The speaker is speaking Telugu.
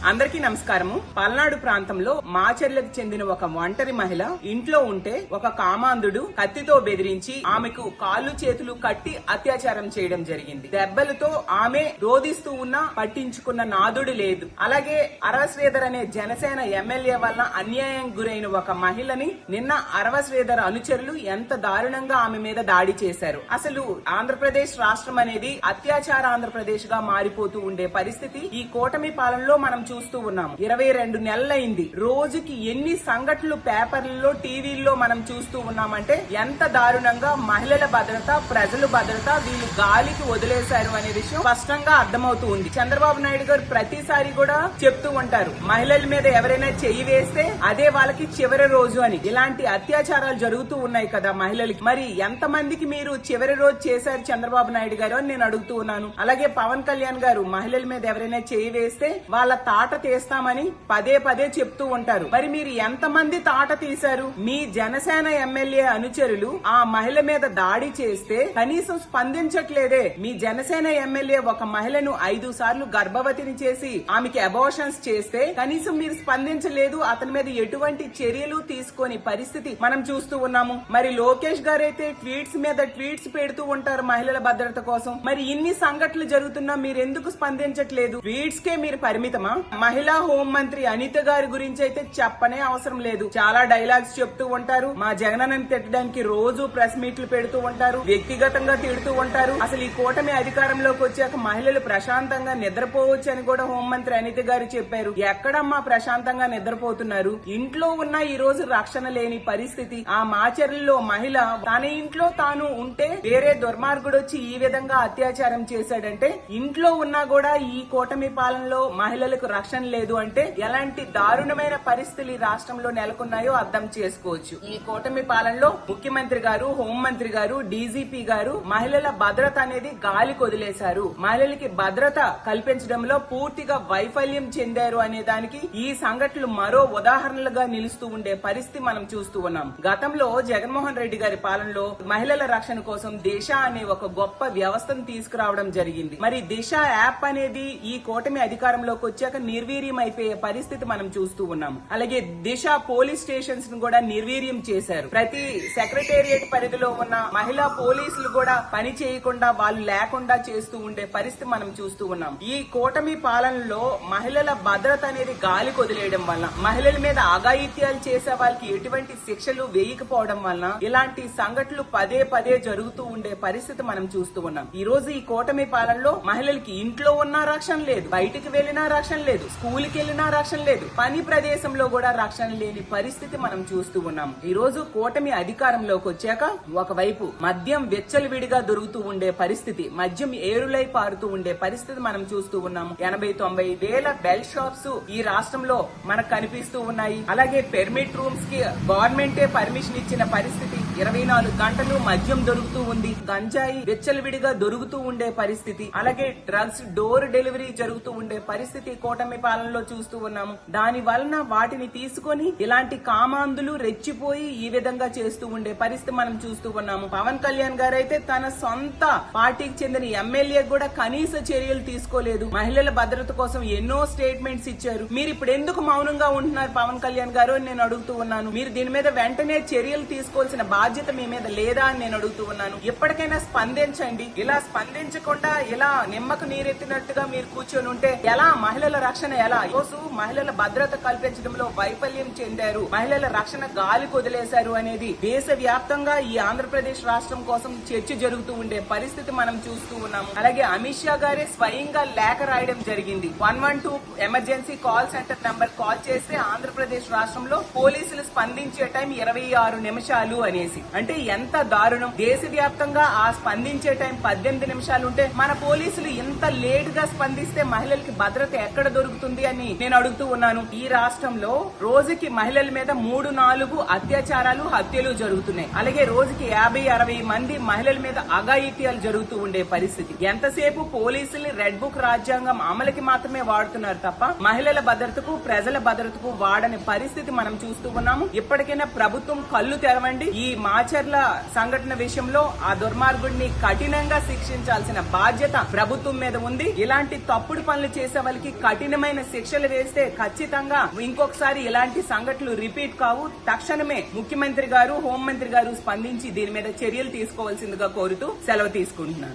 అందరికీ నమస్కారము. పల్నాడు ప్రాంతంలో మాచర్లకు చెందిన ఒక ఒంటరి మహిళ ఇంట్లో ఉంటే ఒక కామాంధుడు కత్తితో బెదిరించి ఆమెకు కాళ్ళు చేతులు కట్టి అత్యాచారం చేయడం జరిగింది. దెబ్బలతో ఆమె రోధిస్తూ ఉన్నా పట్టించుకున్న నాదుడు లేదు. అలాగే అరవ శ్రీధర్ అనే జనసేన ఎమ్మెల్యే వల్ల అన్యాయం గురైన ఒక మహిళని నిన్న అరవ శ్రీధర్ అనుచరులు ఎంత దారుణంగా ఆమె మీద దాడి చేశారు. అసలు ఆంధ్రప్రదేశ్ రాష్ట్రం అనేది అత్యాచార ఆంధ్రప్రదేశ్ గా మారిపోతూ ఉండే పరిస్థితి ఈ కూటమి పాలనలో మనం చూస్తూ ఉన్నాం. 22 నెలలైంది. రోజుకి ఎన్ని సంఘటనలు పేపర్లలో టీవీల్లో మనం చూస్తూ ఉన్నామంటే ఎంత దారుణంగా మహిళల భద్రత, ప్రజల భద్రత వీళ్ళు గాలికి వదిలేశారు అనే విషయం స్పష్టంగా అర్థమవుతూ ఉంది. చంద్రబాబు నాయుడు గారు ప్రతిసారి కూడా చెప్తూ ఉంటారు, మహిళల మీద ఎవరైనా చెయ్యి వేస్తే అదే వాళ్ళకి చివరి రోజు అని. ఇలాంటి అత్యాచారాలు జరుగుతూ ఉన్నాయి కదా మహిళలకి. మరి ఎంత మందికి మీరు చివరి రోజు చేశారు చంద్రబాబు నాయుడు గారు అని నేను అడుగుతూ ఉన్నాను. అలాగే పవన్ కళ్యాణ్ గారు మహిళల మీద ఎవరైనా చెయ్యి వేస్తే వాళ్ళ తాట తీస్తామని పదే పదే చెప్తూ ఉంటారు. మరి మీరు ఎంత మంది తాట తీశారు? మీ జనసేన ఎమ్మెల్యే అనుచరులు ఆ మహిళ మీద దాడి చేస్తే కనీసం స్పందించట్లేదే. మీ జనసేన ఎమ్మెల్యే ఒక మహిళను 5 సార్లు గర్భవతిని చేసి ఆమెకి అబార్షన్స్ చేస్తే కనీసం మీరు స్పందించలేదు. అతని మీద ఎటువంటి చర్యలు తీసుకొని పరిస్థితి మనం చూస్తూ ఉన్నాము. మరి లోకేష్ గారైతే ట్వీట్స్ మీద ట్వీట్స్ పెడుతూ ఉంటారు మహిళల భద్రత కోసం. మరి ఇన్ని సంఘటనలు జరుగుతున్నా మీరు ఎందుకు స్పందించట్లేదు? ట్వీట్స్ కే మీరు పరిమితమా? మహిళా హోం మంత్రి అనిత గారి గురించి అయితే చెప్పనే అవసరం లేదు. చాలా డైలాగ్స్ చెప్తూ ఉంటారు. మా జగనన్నని తిట్టడానికి రోజు ప్రెస్ మీట్లు పెడుతూ ఉంటారు, వ్యక్తిగతంగా తిడుతూ ఉంటారు. అసలు ఈ కూటమి అధికారంలోకి వచ్చాక మహిళలు ప్రశాంతంగా నిద్రపోవచ్చు అని కూడా హోంమంత్రి అనిత గారు చెప్పారు. ఎక్కడమ్మా ప్రశాంతంగా నిద్రపోతున్నారు? ఇంట్లో ఉన్న ఈ రోజు రక్షణ లేని పరిస్థితి. ఆ మాచర్లలో మహిళ తన ఇంట్లో తాను ఉంటే వేరే దుర్మార్గుడు వచ్చి ఈ విధంగా అత్యాచారం చేశాడంటే, ఇంట్లో ఉన్నా కూడా ఈ కూటమి పాలనలో మహిళలకు రక్షణ లేదు అంటే ఎలాంటి దారుణమైన పరిస్థితులు ఈ రాష్ట్రంలో నెలకొన్నాయో అర్థం చేసుకోవచ్చు. ఈ కూటమి పాలనలో ముఖ్యమంత్రి గారు, హోంమంత్రి గారు, డీజీపీ గారు మహిళల భద్రత అనేది గాలికి వదిలేశారు. మహిళలకి భద్రత కల్పించడంలో పూర్తిగా వైఫల్యం చెందారు అనే దానికి ఈ సంఘటనలు మరో ఉదాహరణలుగా నిలుస్తూ ఉండే పరిస్థితి మనం చూస్తూ ఉన్నాం. గతంలో జగన్మోహన్ రెడ్డి గారి పాలనలో మహిళల రక్షణ కోసం దిశ అనే ఒక గొప్ప వ్యవస్థను తీసుకురావడం జరిగింది. మరి దిశ యాప్ అనేది ఈ కూటమి అధికారంలోకి వచ్చాక నిర్వీర్యం అయిపోయే పరిస్థితి మనం చూస్తూ ఉన్నాం. అలాగే దిశ పోలీస్ స్టేషన్స్ ను కూడా నిర్వీర్యం చేశారు. ప్రతి సెక్రటేరియట్ పరిధిలో ఉన్న మహిళా పోలీసులు కూడా పని చేయకుండా, వాళ్ళు లేకుండా చేస్తూ ఉండే పరిస్థితి మనం చూస్తూ ఉన్నాం. ఈ కూటమి పాలనలో మహిళల భద్రత అనేది గాలికి వదిలేయడం వల్ల, మహిళల మీద అఘాయిత్యాలు చేసే వాళ్ళకి ఎటువంటి శిక్షలు వేయకపోవడం వల్ల ఇలాంటి సంఘటనలు పదే పదే జరుగుతూ ఉండే పరిస్థితి మనం చూస్తూ ఉన్నాం. ఈ రోజు ఈ కూటమి పాలనలో మహిళలకి ఇంట్లో ఉన్న రక్షణ లేదు, బయటికి వెళ్లినా రక్షణ లేదు, స్కూల్కి వెళ్లినా రక్షణ లేదు, పని ప్రదేశంలో కూడా రక్షణ లేని పరిస్థితి మనం చూస్తూ ఉన్నాం. ఈ రోజు కూటమి అధికారంలోకి వచ్చాక ఒకవైపు మద్యం విచ్చలవిడిగా దొరుకుతూ ఉండే పరిస్థితి, మద్యం ఏరులై పారుతూ ఉండే పరిస్థితి మనం చూస్తూ ఉన్నాము. 80-90 వేల బెల్ షాప్స్ ఈ రాష్ట్రంలో మనకు కనిపిస్తూ ఉన్నాయి. అలాగే పెర్మిట్ రూమ్స్ కి గవర్నమెంటే పర్మిషన్ ఇచ్చిన పరిస్థితి. 24 గంటలు మద్యం దొరుకుతూ ఉంది, గంజాయి విచ్చలవిడిగా దొరుకుతూ ఉండే పరిస్థితి, అలాగే డ్రగ్స్ డోర్ డెలివరీ జరుగుతూ ఉండే పరిస్థితి కూటమి పాలనలో చూస్తూ ఉన్నాము. దాని వలన వాటిని తీసుకొని ఇలాంటి కామాంధులు రెచ్చిపోయి ఈ విధంగా చేస్తూ ఉండే పరిస్థితి మనం చూస్తూ ఉన్నాము. పవన్ కళ్యాణ్ గారు అయితే తన సొంత పార్టీకి చెందిన ఎమ్మెల్యే కూడా కనీస చర్యలు తీసుకోలేదు. మహిళల భద్రత కోసం ఎన్నో స్టేట్మెంట్స్ ఇచ్చారు. మీరు ఇప్పుడు ఎందుకు మౌనంగా ఉంటున్నారు పవన్ కళ్యాణ్ గారు అని నేను అడుగుతూ ఉన్నాను. మీరు దీని మీద వెంటనే చర్యలు తీసుకోవాల్సిన బాధ్యత మీ మీద లేదా అని నేను అడుగుతూ ఉన్నాను. ఎప్పటికైనా స్పందించండి. ఇలా స్పందించకుండా ఇలా నిమ్మకు నీరెత్తినట్టుగా మీరు కూర్చొని ఉంటే ఎలా? మహిళల రక్షణ ఎలా? ఈరోజు మహిళల భద్రత కల్పించడంలో వైఫల్యం చెందారు, మహిళల రక్షణ గాలి వదిలేశారు అనేది దేశ వ్యాప్తంగా ఈ ఆంధ్రప్రదేశ్ రాష్ట్రం కోసం చర్చ జరుగుతూ ఉండే పరిస్థితి మనం చూస్తూ ఉన్నాము. అలాగే అమిత్ షా గారే స్వయంగా లేఖ రాయడం జరిగింది. 112 emergency call centre number call చేస్తే ఆంధ్రప్రదేశ్ రాష్ట్రంలో పోలీసులు స్పందించే టైం 26 నిమిషాలు అనేసి. అంటే ఎంత దారుణం! దేశవ్యాప్తంగా ఆ స్పందించే టైం 18 నిమిషాలు ఉంటే మన పోలీసులు ఇంత లేట్ గా స్పందిస్తే మహిళలకి భద్రత ఎక్కడ దొరుకుతుంది అని నేను అడుగుతూ ఉన్నాను. ఈ రాష్ట్రంలో రోజుకి మహిళల మీద 3-4 అత్యాచారాలు, హత్యలు జరుగుతున్నాయి. అలాగే రోజుకి 50-60 మంది మహిళల మీద అఘాయిత్యాలు జరుగుతూ ఉండే పరిస్థితి. ఎంతసేపు పోలీసుల్ని రెడ్ బుక్ రాజ్యాంగం అమలుకి మాత్రమే వాడుతున్నారు తప్ప మహిళల భద్రతకు, ప్రజల భద్రతకు వాడని పరిస్థితి మనం చూస్తూ ఉన్నాము. ఇప్పటికైనా ప్రభుత్వం కళ్ళు తెరవండి. ఈ మాచర్ల సంఘటన విషయంలో ఆ దుర్మార్గుడిని కఠినంగా శిక్షించాల్సిన బాధ్యత ప్రభుత్వం మీద ఉంది. ఇలాంటి తప్పుడు పనులు చేసే వాళ్ళకి కఠినమైన శిక్షలు వేస్తే ఖచ్చితంగా ఇంకొకసారి ఇలాంటి సంఘటనలు రిపీట్ కావు. తక్షణమే ముఖ్యమంత్రి గారు, హోంమంత్రి గారు స్పందించి దీని మీద చర్యలు తీసుకోవాల్సిందిగా కోరుతూ సెలవు తీసుకుంటున్నాను.